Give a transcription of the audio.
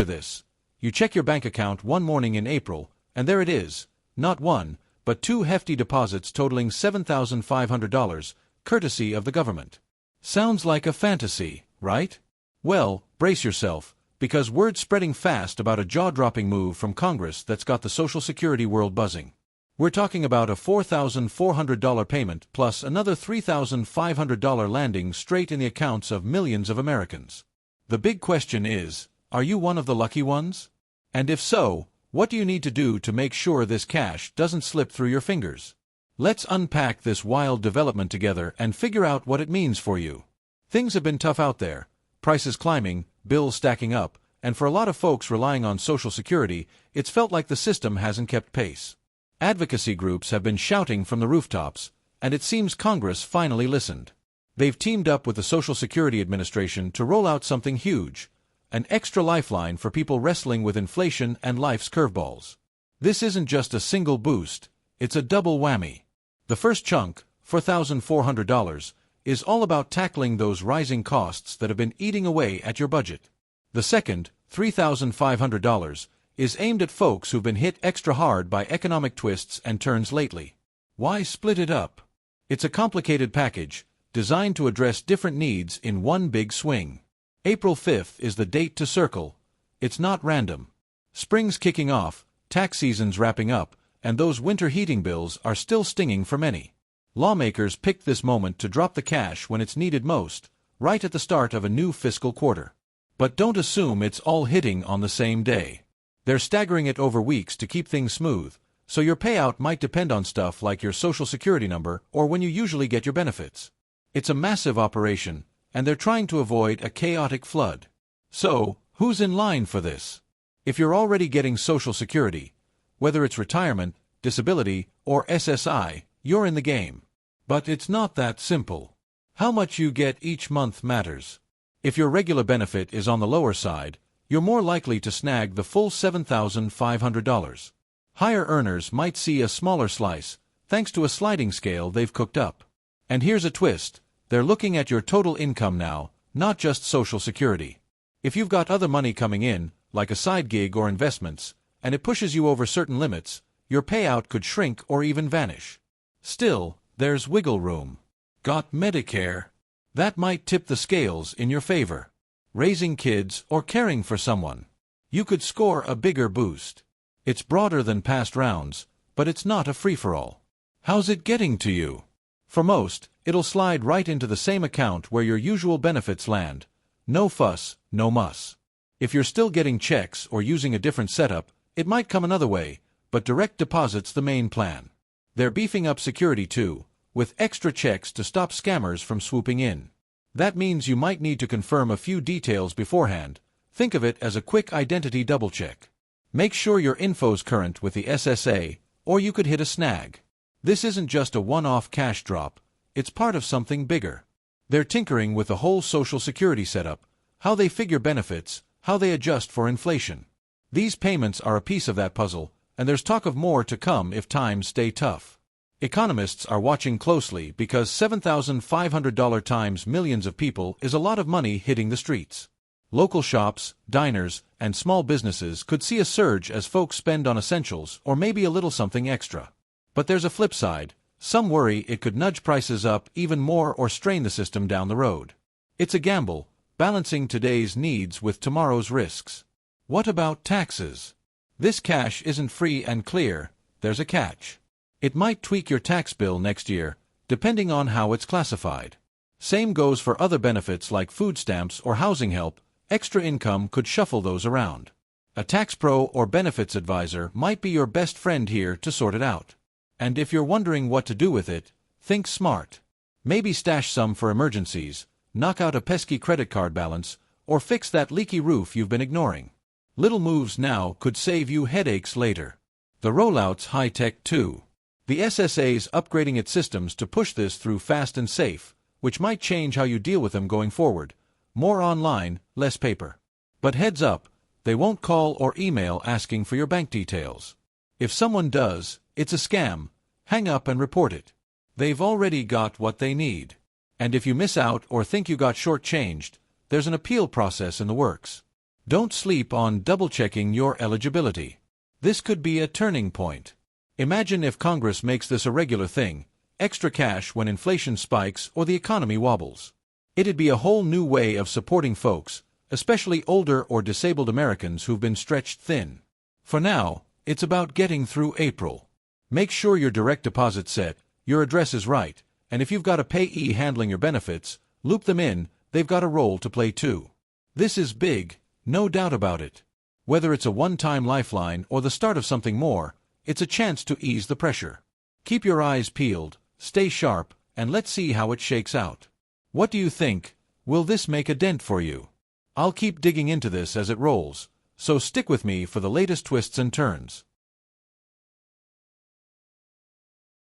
this. You check your bank account one morning in April, and there it is, not one, but two hefty deposits totaling $7,500, courtesy of the government. Sounds like a fantasy, right? Well, brace yourself, because word's spreading fast about a jaw-dropping move from Congress that's got the Social Security world buzzing. We're talking about a $4,400 payment plus another $3,500 landing straight in the accounts of millions of Americans. The big question is, are you one of the lucky ones? And if so, what do you need to do to make sure this cash doesn't slip through your fingers? Let's unpack this wild development together and figure out what it means for you. Things have been tough out there, prices climbing, bills stacking up, and for a lot of folks relying on Social Security, it's felt like the system hasn't kept pace. Advocacy groups have been shouting from the rooftops, and it seems Congress finally listened. They've teamed up with the Social Security Administration to roll out something huge, an extra lifeline for people wrestling with inflation and life's curveballs. This isn't just a single boost, it's a double whammy. The first chunk, $4,400, is all about tackling those rising costs that have been eating away at your budget. The second, $3,500, is aimed at folks who've been hit extra hard by economic twists and turns lately. Why split it up? It's a complicated package, designed to address different needs in one big swing. April 5th is the date to circle. It's not random. Spring's kicking off, tax season's wrapping up, and those winter heating bills are still stinging for many. Lawmakers picked this moment to drop the cash when it's needed most, right at the start of a new fiscal quarter. But don't assume it's all hitting on the same day. They're staggering it over weeks to keep things smooth, so your payout might depend on stuff like your Social Security number or when you usually get your benefits. It's a massive operation, and they're trying to avoid a chaotic flood. So, who's in line for this? If you're already getting Social Security, whether it's retirement, disability, or SSI, you're in the game. But it's not that simple. How much you get each month matters. If your regular benefit is on the lower side, you're more likely to snag the full $7,500. Higher earners might see a smaller slice, thanks to a sliding scale they've cooked up. And here's a twist. They're looking at your total income now, not just Social Security. If you've got other money coming in, like a side gig or investments, and it pushes you over certain limits, your payout could shrink or even vanish. Still, there's wiggle room. Got Medicare? That might tip the scales in your favor. Raising kids or caring for someone. You could score a bigger boost. It's broader than past rounds, but it's not a free-for-all. How's it getting to you? For most, it'll slide right into the same account where your usual benefits land. No fuss, no muss. If you're still getting checks or using a different setup, it might come another way, but direct deposit's the main plan. They're beefing up security too, with extra checks to stop scammers from swooping in. That means you might need to confirm a few details beforehand. Think of it as a quick identity double-check. Make sure your info's current with the SSA, or you could hit a snag. This isn't just a one-off cash drop, it's part of something bigger. They're tinkering with the whole Social Security setup, how they figure benefits, how they adjust for inflation. These payments are a piece of that puzzle, and there's talk of more to come if times stay tough. Economists are watching closely because $7,500 times millions of people is a lot of money hitting the streets. Local shops, diners, and small businesses could see a surge as folks spend on essentials or maybe a little something extra. But there's a flip side. Some worry it could nudge prices up even more or strain the system down the road. It's a gamble, balancing today's needs with tomorrow's risks. What about taxes? This cash isn't free and clear, there's a catch. It might tweak your tax bill next year, depending on how it's classified. Same goes for other benefits like food stamps or housing help. Extra income could shuffle those around. A tax pro or benefits advisor might be your best friend here to sort it out. And if you're wondering what to do with it, think smart. Maybe stash some for emergencies, knock out a pesky credit card balance, or fix that leaky roof you've been ignoring. Little moves now could save you headaches later. The rollout's high-tech too. The SSA's upgrading its systems to push this through fast and safe, which might change how you deal with them going forward. More online, less paper. But heads up, they won't call or email asking for your bank details. If someone does, it's a scam. Hang up and report it. They've already got what they need. And if you miss out or think you got shortchanged, there's an appeal process in the works. Don't sleep on double-checking your eligibility. This could be a turning point. Imagine if Congress makes this a regular thing, extra cash when inflation spikes or the economy wobbles. It'd be a whole new way of supporting folks, especially older or disabled Americans who've been stretched thin. For now, it's about getting through April. Make sure your direct deposit's set, your address is right, and if you've got a payee handling your benefits, loop them in, they've got a role to play too. This is big, no doubt about it. Whether it's a one-time lifeline or the start of something more, it's a chance to ease the pressure. Keep your eyes peeled, stay sharp, and let's see how it shakes out. What do you think? Will this make a dent for you? I'll keep digging into this as it rolls, so stick with me for the latest twists and turns.